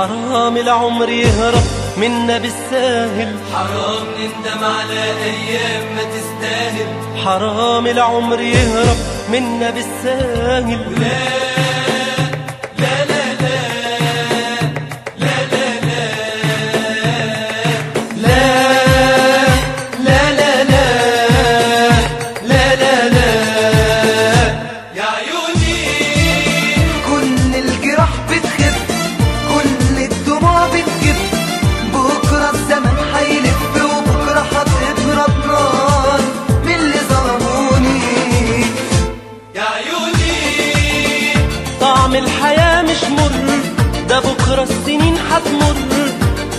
حرام العمر يهرب منا بالساهل، حرام نندم على أيام ما تستاهل، حرام العمر يهرب منا بالساهل. لا لا لا لا لا لا لا لا لا لا لا لا يا عيوني. كل الجراح بتخف، كل الدموع بتجف، بكرة الزمن هيلف وبكرة هتبرد نار من اللي ظلموني يا عيوني. طعم الحياة مش مر، ده بكرة السنين هتمر،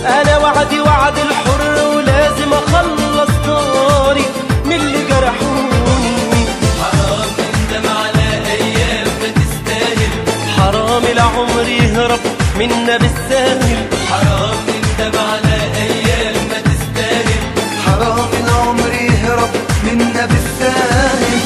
أنا وعدي وعد الحر ولازم أخلص طاري من اللي جرحوني. حرام نندم على أيام ما تستاهل، حرام العمر يهرب منا بالساهل، حرام نندم على أيام ما تستاهل، حرام العمر يهرب منا بالساهل.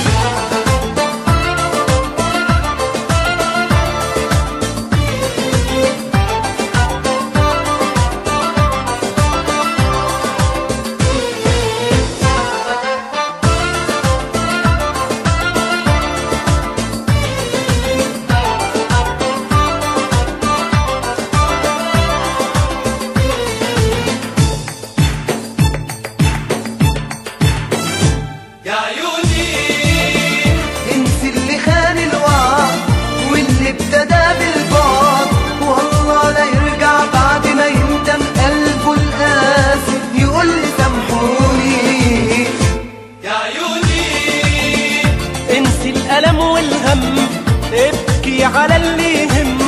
يا عيوني. انسي اللي خان الوعد واللي ابتدى بالبعد، والله لا يرجع بعد ما يندم قلبه القاسي يقول لي سامحوني يا عيوني. انسي الألم والهم، ابكي على اللي يهم،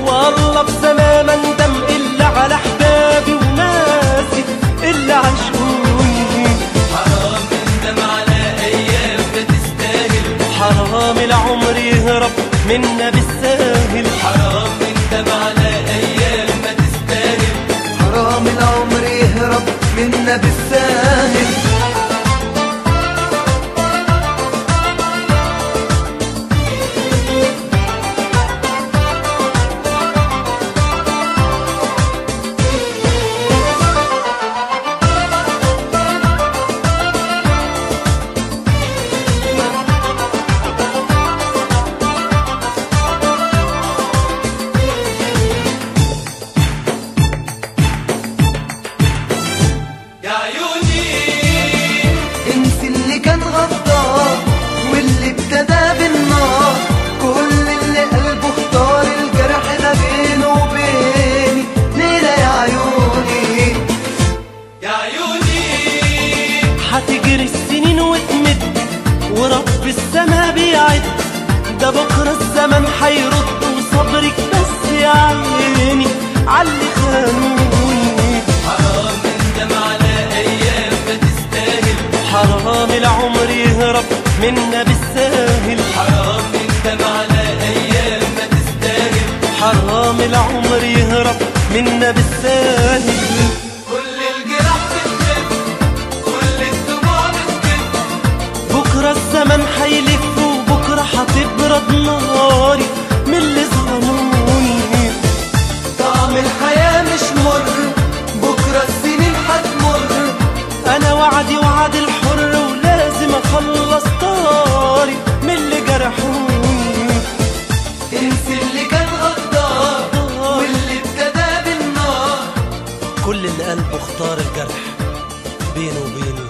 والله في زمان ما اندم إلا على أحبابي وناسي اللي عاشقوني. حرام نندم على أيام ما تستاهل، حرام العمر يهرب منا بالساهل، حرام نندم على أيام ما تستاهل، حرام العمر يهرب منا بالساهل. يا عيوني. انسي اللي كان غدار واللي ابتدى بالنار، كل اللي قلبه اختار الجرح ده بينه وبيني ليلة يا عيوني يا عيوني. هتجري السنين وتمد ورب السما بيعد، ده بكرة الزمن هيرد وصبرك بس يا عيني عاللي خانوني. حرام نندم على أيام ما تستاهل، حرام العمر يهرب منا بالساهل، حرام نندم على أيام ما تستاهل، حرام العمر يهرب منا بالساهل. كل الجراح بتخف، كل الدموع بتجف، بكرة الزمن هيلف وبكرة هتبرد ناري من اللي ظلموني. طعم الحياة مش مر، بكرة السنين هتمر، أنا وعدي وعد الحر ولازم أخلص طاري من اللي جرحوني. انسي اللي كان غدار واللي ابتدى بالنار. كل اللي قلبه اختار الجرح بينه وبيني